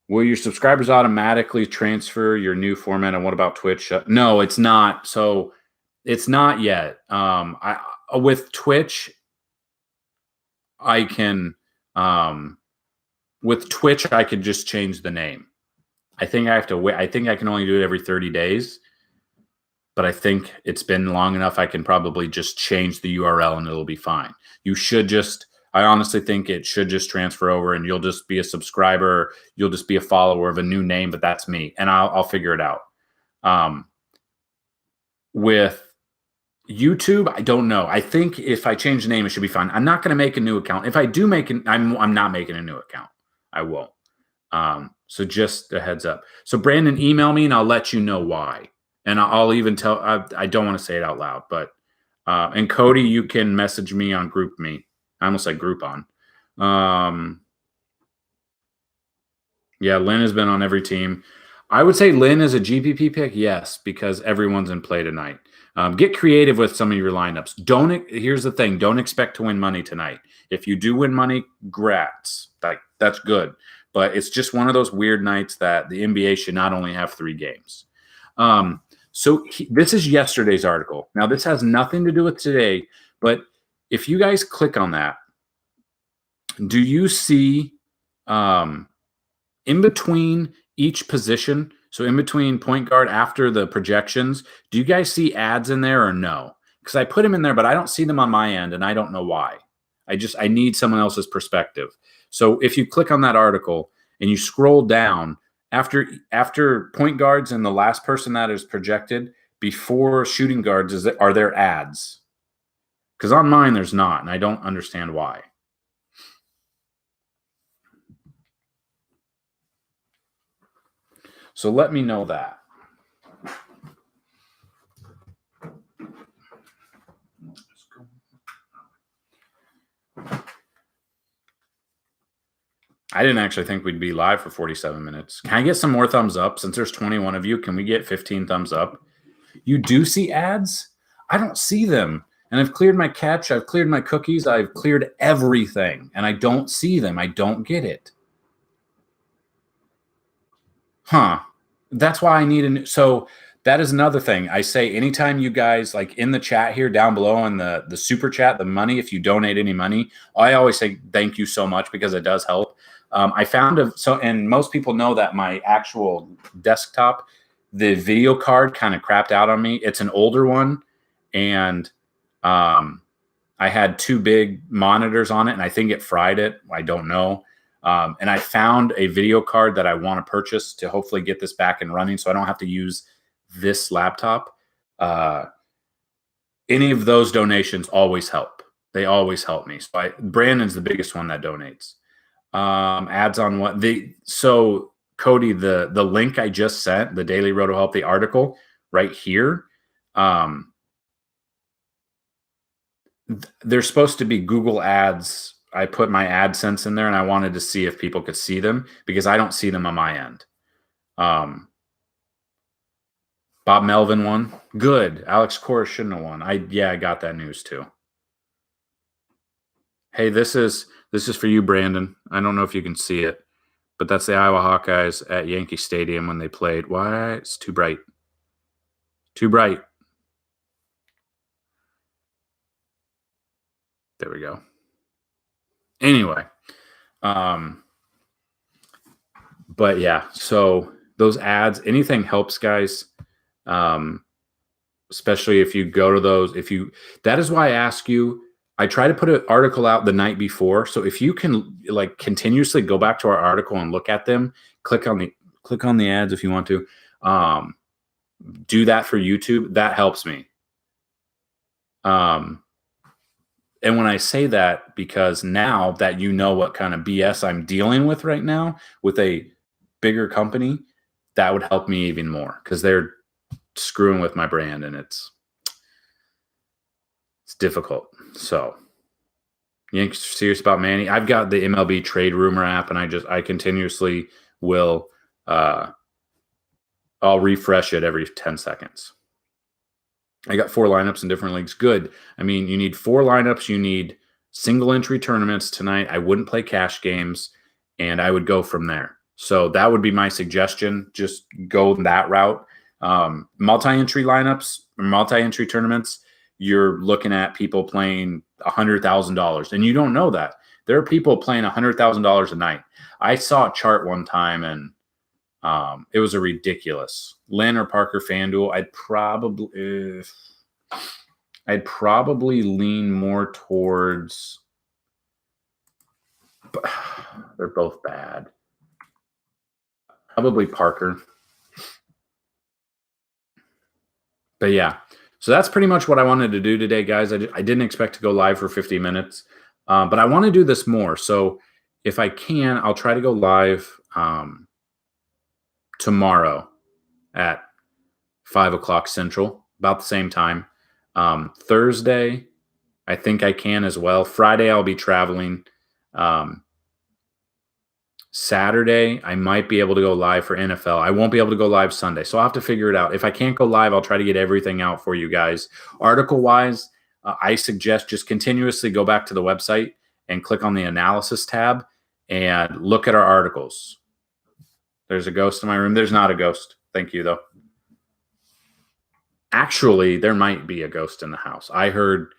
Speaker 1: Will your subscribers automatically transfer your new format? And what about Twitch? No, it's not. So it's not yet. With Twitch, I can with Twitch, I could just change the name. I think I have to wait. I think I can only do it every 30 days. But I think it's been long enough. I can probably just change the URL and it'll be fine. You should just, I honestly think it should just transfer over and you'll just be a subscriber. You'll just be a follower of a new name, but that's me. And I'll figure it out. With YouTube, I don't know. I think if I change the name, it should be fine. I'm not going to make a new account. If I do make it, I'm not making a new account. I won't. So just a heads up. So Brandon, email me and I'll let you know why. And I'll even tell, I don't want to say it out loud, but, and Cody, you can message me on GroupMe. I almost said Groupon. Yeah, Lynn has been on every team. I would say Lynn is a GPP pick, yes, because everyone's in play tonight. Get creative with some of your lineups. Here's the thing, don't expect to win money tonight. If you do win money, grats. That's good. But it's just one of those weird nights that the NBA should not only have 3 games. This is yesterday's article. Now, this has nothing to do with today, but if you guys click on that, do you see in between each position, so in between point guard after the projections, do you guys see ads in there or no? Because I put them in there, but I don't see them on my end, and I don't know why. I need someone else's perspective. So if you click on that article and you scroll down, after point guards and the last person that is projected before shooting guards, are there ads? Because on mine there's not, and I don't understand why. So let me know that. I didn't actually think we'd be live for 47 minutes. Can I get some more thumbs up? Since there's 21 of you, can we get 15 thumbs up? You do see ads? I don't see them. And I've cleared my cache. I've cleared my cookies. I've cleared everything. And I don't see them. I don't get it. Huh. That's why I need a new. So that is another thing. I say anytime you guys, like in the chat here down below in the super chat, the money, if you donate any money, I always say thank you so much because it does help. I found and most people know that my actual desktop, the video card kind of crapped out on me. It's an older one, and I had 2 big monitors on it, and I think it fried it. I don't know. And I found a video card that I want to purchase to hopefully get this back and running, so I don't have to use this laptop. Any of those donations always help. They always help me. So Brandon's the biggest one that donates. Ads on what? So Cody, the link I just sent, the Daily Roto Help, the article right here, there's supposed to be Google ads. I put my AdSense in there, and I wanted to see if people could see them because I don't see them on my end. Bob Melvin won. Good. Alex Kors shouldn't have won. I got that news too. Hey, this is for you, Brandon. I don't know if you can see it, but that's the Iowa Hawkeyes at Yankee Stadium when they played. Why? It's too bright. Too bright. There we go. Anyway, but yeah, so those ads, anything helps, guys. Especially if you go to those, that is why I ask you, I try to put an article out the night before. So if you can like continuously go back to our article and look at them, click on the ads if you want to, do that for YouTube. That helps me. And when I say that, because now that you know what kind of BS I'm dealing with right now with a bigger company, that would help me even more because they're screwing with my brand and it's difficult. So Yankees are serious about Manny. I've got the MLB trade rumor app, and I continuously will I'll refresh it every 10 seconds. I got 4 lineups in different leagues. Good. I mean, you need 4 lineups. You need single entry tournaments tonight. I wouldn't play cash games, and I would go from there. So that would be my suggestion. Just go that route. Multi-entry lineups, multi-entry tournaments, you're looking at people playing $100,000, and you don't know that. There are people playing $100,000 a night. I saw a chart one time, and it was a ridiculous. Lynn or Parker FanDuel, I'd probably lean more towards. They're both bad. Probably Parker. But yeah, so that's pretty much what I wanted to do today, guys. I didn't expect to go live for 50 minutes, but I want to do this more. So if I can, I'll try to go live tomorrow at 5 o'clock Central, about the same time. Thursday, I think I can as well. Friday, I'll be traveling. Saturday, I might be able to go live for NFL. I won't be able to go live Sunday, so I'll have to figure it out. If I can't go live, I'll try to get everything out for you guys. Article-wise, I suggest just continuously go back to the website and click on the analysis tab and look at our articles. There's a ghost in my room. There's not a ghost. Thank you, though. Actually, there might be a ghost in the house. I heard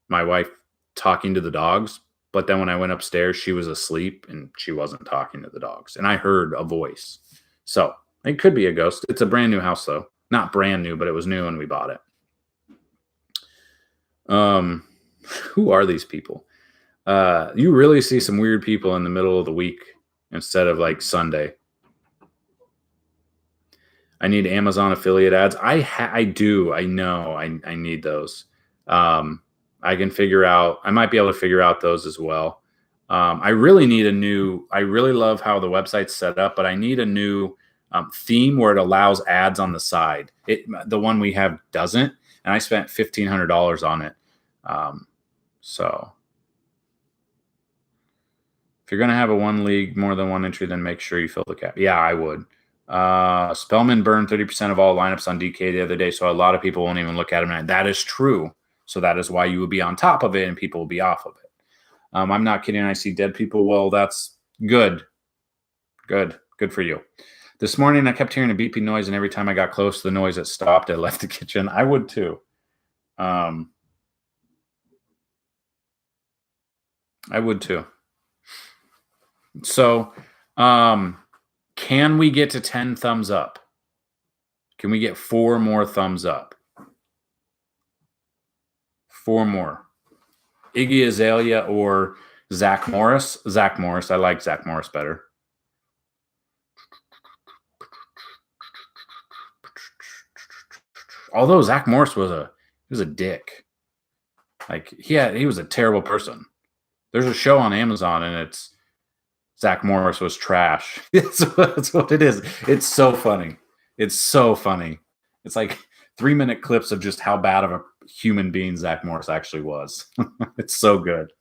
Speaker 1: my wife talking to the dogs, but then when I went upstairs, she was asleep and she wasn't talking to the dogs. And I heard a voice. So it could be a ghost. It's a brand new house, though. Not brand new, but it was new when we bought it. Who are these people? You really see some weird people in the middle of the week instead of like Sunday. I need Amazon affiliate ads. I do. I know. I need those. I can figure out. I might be able to figure out those as well. I really need a new. I really love how the website's set up, but I need a new theme where it allows ads on the side. The one we have doesn't, and I spent $1,500 on it. So if you're gonna have a one league, more than one entry, then make sure you fill the cap. Yeah, I would. Spellman burned 30% of all lineups on DK the other day, so a lot of people won't even look at him. And that is true. So that is why you will be on top of it and people will be off of it. I'm not kidding. I see dead people. Well, that's good. Good for you. This morning, I kept hearing a beeping noise, and every time I got close to the noise, it stopped. I left the kitchen. I would too. I would too. So, can we get to 10 thumbs up? Can we get 4 more thumbs up? 4 more. Iggy Azalea or Zach Morris? Zach Morris. I like Zach Morris better. Although Zach Morris was a dick. Like he was a terrible person. There's a show on Amazon and it's Zach Morris was trash. That's what it is. It's so funny. It's so funny. It's like 3-minute clips of just how bad of a human being Zach Morris actually was. It's so good.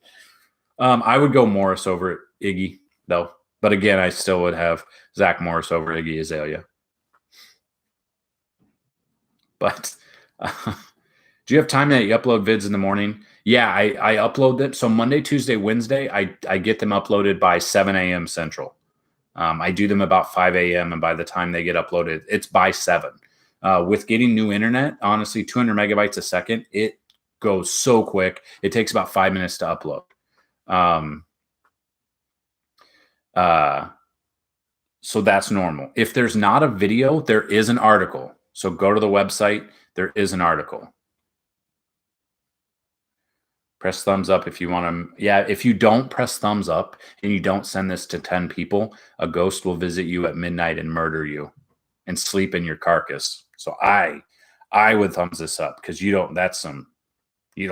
Speaker 1: I would go Morris over Iggy, though. But again, I still would have Zach Morris over Iggy Azalea. But do you have time that you upload vids in the morning? Yeah, I upload them. So Monday, Tuesday, Wednesday, I get them uploaded by 7 a.m. Central. I do them about 5 a.m. And by the time they get uploaded, it's by 7. With getting new internet, honestly, 200 megabytes a second, it goes so quick. It takes about 5 minutes to upload. So that's normal. If there's not a video, there is an article. So go to the website. There is an article. Press thumbs up if you want to. Yeah, if you don't press thumbs up and you don't send this to 10 people, a ghost will visit you at midnight and murder you and sleep in your carcass. So I would thumbs this up because you don't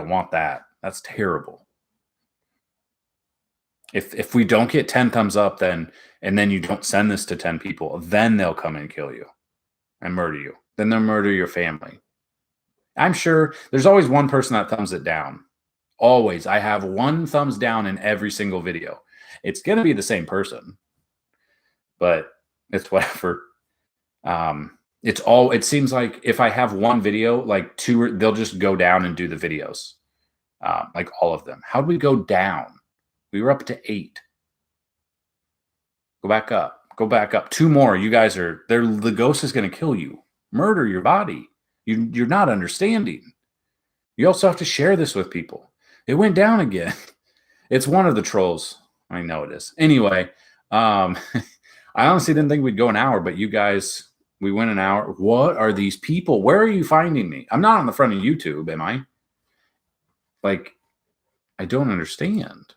Speaker 1: want that. That's terrible. If we don't get 10 thumbs up and then you don't send this to 10 people, then they'll come and kill you and murder you. Then they'll murder your family. I'm sure there's always one person that thumbs it down. Always. I have one thumbs down in every single video. It's going to be the same person, but it's whatever. It seems like if I have one video, like 2, they'll just go down and do the videos. Like all of them. How'd we go down? We were up to 8. Go back up. Go back up. 2 more. You guys are there. The ghost is going to kill you, murder your body. You're not understanding. You also have to share this with people. It went down again. It's one of the trolls. I know it is. Anyway, I honestly didn't think we'd go an hour, but you guys, we went an hour. What are these people? Where are you finding me? I'm not on the front of YouTube, am I? Like, I don't understand.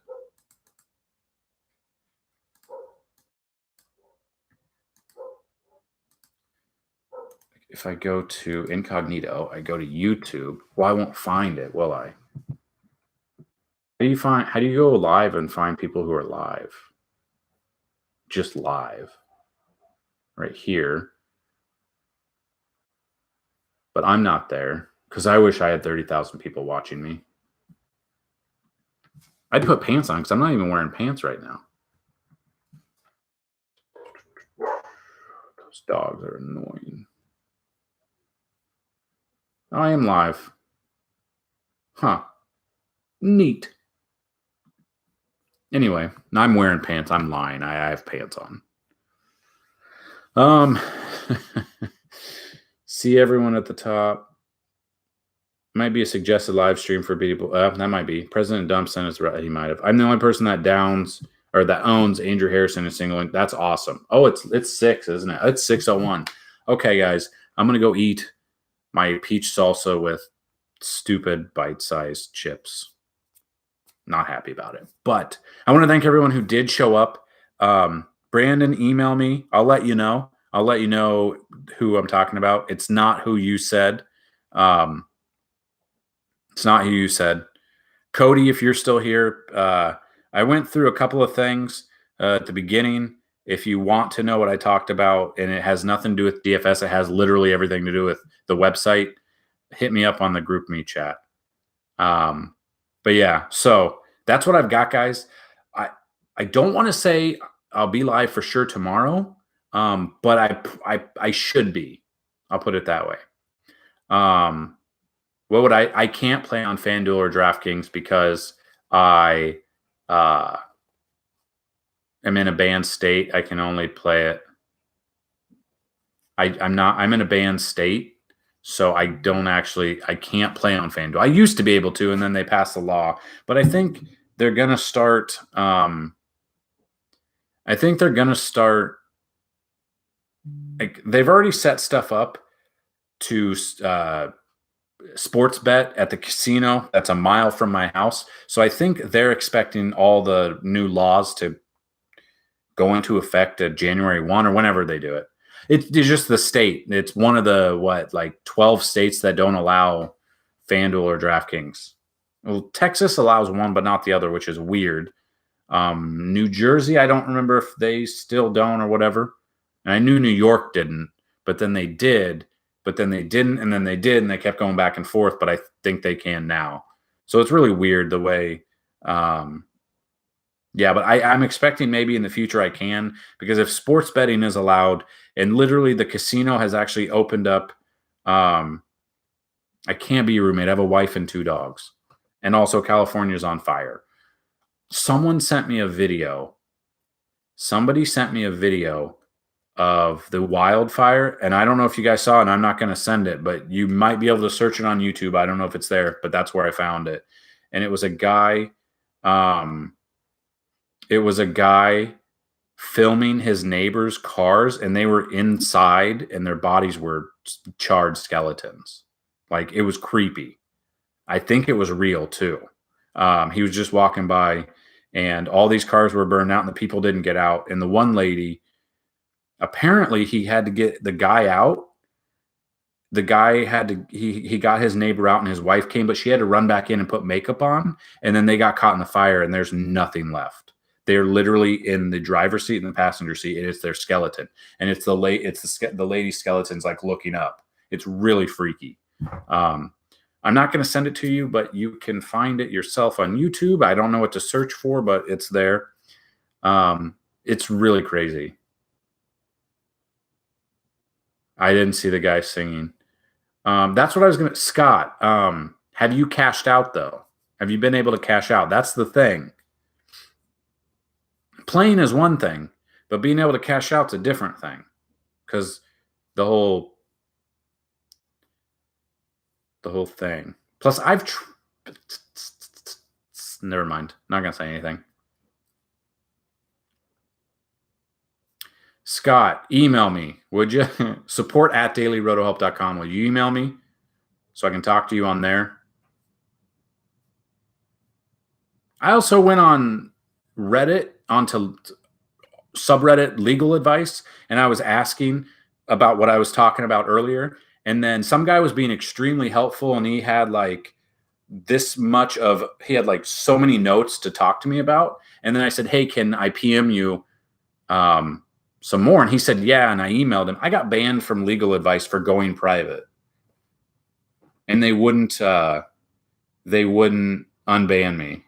Speaker 1: If I go to incognito, I go to YouTube. Well, I won't find it, will I? How do you go live and find people who are live? Just live. Right here. But I'm not there because I wish I had 30,000 people watching me. I'd put pants on because I'm not even wearing pants right now. Those dogs are annoying. I am live. Huh. Neat. Anyway, I'm wearing pants. I'm lying. I have pants on. See everyone at the top. Might be a suggested live stream for people. That might be. President Dumpson is right. He might have. I'm the only person that owns Andrew Harrison and single link. That's awesome. Oh, it's 6, isn't it? It's 6:01. Okay, guys. I'm gonna go eat my peach salsa with stupid bite-sized chips. Not happy about it. But I want to thank everyone who did show up. Brandon, email me. I'll let you know. I'll let you know who I'm talking about. It's not who you said. It's not who you said. Cody, if you're still here, I went through a couple of things at the beginning. If you want to know what I talked about, and it has nothing to do with DFS, it has literally everything to do with the website, hit me up on the group me chat. But yeah, so that's what I've got, guys. I don't want to say I'll be live for sure tomorrow, but I should be. I'll put it that way. What would I can't play on FanDuel or DraftKings because I am in a banned state. I can only play it. I'm in a banned state, so I can't play on FanDuel. I used to be able to, and then they passed the law. But I think they're gonna start like they've already set stuff up to sports bet at the casino that's a mile from my house. So I think they're expecting all the new laws to go into effect at January 1 or whenever they do it. It's just the state. It's one of the 12 states that don't allow FanDuel or DraftKings. Well, Texas allows one, but not the other, which is weird. New Jersey, I don't remember if they still don't or whatever. And I knew New York didn't, but then they did. But then they didn't, and then they did, and they kept going back and forth, but I think they can now. So it's really weird the way but I'm expecting maybe in the future I can, because if sports betting is allowed, and literally the casino has actually opened up, I can't be a roommate. I have a wife and 2 dogs. And also California's on fire. Somebody sent me a video of the wildfire, and I don't know if you guys saw it, and I'm not going to send it, but you might be able to search it on YouTube. I don't know if it's there, but that's where I found it. And it was a guy filming his neighbors' cars, and they were inside and their bodies were charred skeletons. Like, it was creepy. I think it was real too. He was just walking by and all these cars were burned out and the people didn't get out. And the one lady, apparently he had to get the guy out. The guy he got his neighbor out and his wife came, but she had to run back in and put makeup on. And then they got caught in the fire and there's nothing left. They're literally in the driver's seat and the passenger seat, and it's their skeleton. And it's the lady's skeleton's like looking up. It's really freaky. I'm not going to send it to you, but you can find it yourself on YouTube. I don't know what to search for, but it's there. It's really crazy. I didn't see the guy singing. That's what I was going to... Scott, have you cashed out, though? Have you been able to cash out? That's the thing. Playing is one thing, But being able to cash out's a different thing, because the whole thing. Plus, never mind. Not gonna say anything. Scott, email me, would you? support@dailyrotohelp.com. Will you email me so I can talk to you on there? I also went on Reddit, onto subreddit legal advice, and I was asking about what I was talking about earlier. And then some guy was being extremely helpful, and he had like so many notes to talk to me about. And then I said, hey, can I PM you some more? And he said, yeah. And I emailed him. I got banned from legal advice for going private, and they wouldn't unban me.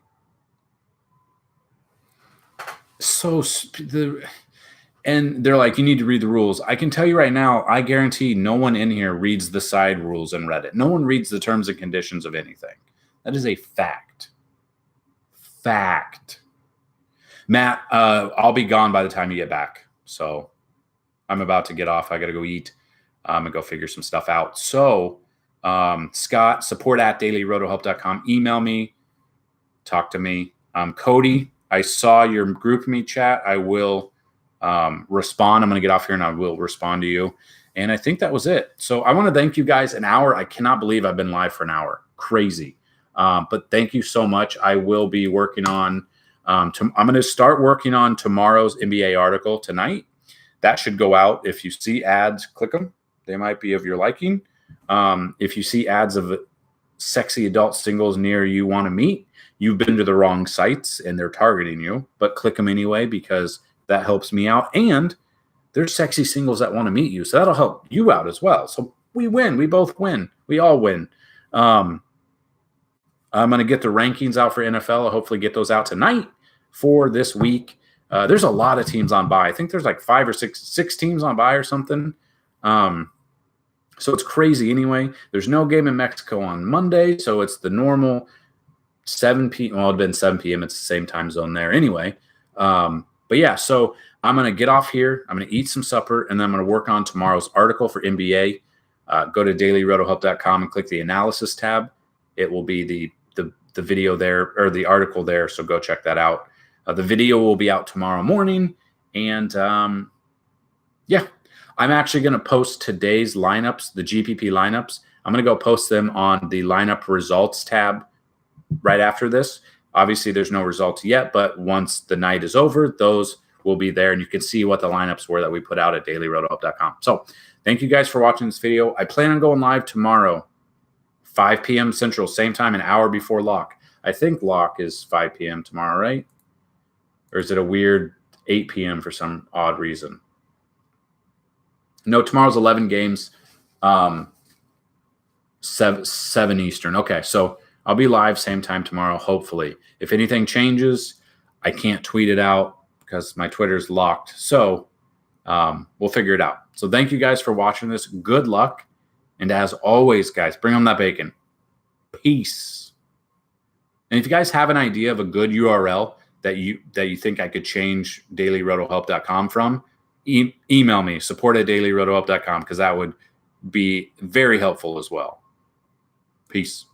Speaker 1: And they're like, you need to read the rules. I can tell you right now, I guarantee no one in here reads the side rules in Reddit. No one reads the terms and conditions of anything. That is a fact. Matt, I'll be gone by the time you get back. So I'm about to get off. I got to go eat and go figure some stuff out. So Scott, support@dailyrotohelp.com. Email me. Talk to me. Cody, I saw your group me chat. I will respond. I'm going to get off here and I will respond to you. And I think that was it. So I want to thank you guys. An hour. I cannot believe I've been live for an hour. Crazy. But thank you so much. I will be working on, I'm going to start working on tomorrow's NBA article tonight. That should go out. If you see ads, click them. They might be of your liking. If you see ads of sexy adult singles near you want to meet, you've been to the wrong sites and they're targeting you, but click them anyway, because that helps me out. And there's sexy singles that want to meet you. So that'll help you out as well. So we win. We both win. We all win. I'm going to get the rankings out for NFL. I'll hopefully get those out tonight for this week. There's a lot of teams on bye. I think there's like 5 or 6 teams on bye or something. So it's crazy anyway. There's no game in Mexico on Monday. So it's the normal 7 p.m. Well, it'd been 7 p.m. It's the same time zone there anyway. But yeah, so I'm going to get off here. I'm going to eat some supper, and then I'm going to work on tomorrow's article for NBA. Go to dailyrotohelp.com and click the analysis tab. It will be the video there, or the article there. So go check that out. The video will be out tomorrow morning. And yeah, I'm actually going to post today's lineups, the GPP lineups. I'm going to go post them on the lineup results tab right after this. Obviously, there's no results yet, but once the night is over, those will be there, and you can see what the lineups were that we put out at dailyrotohelp.com. So thank you guys for watching this video. I plan on going live tomorrow, 5 p.m. Central, same time, an hour before lock. I think lock is 5 p.m. tomorrow, right? Or is it a weird 8 p.m. for some odd reason? No, tomorrow's 11 games, 7 Eastern. Okay, so I'll be live same time tomorrow, hopefully. If anything changes, I can't tweet it out because my Twitter's locked. So we'll figure it out. So thank you guys for watching this. Good luck. And as always, guys, bring on that bacon. Peace. And if you guys have an idea of a good URL that you think I could change dailyrotohelp.com from, email me, support@dailyrotohelp.com, because that would be very helpful as well. Peace.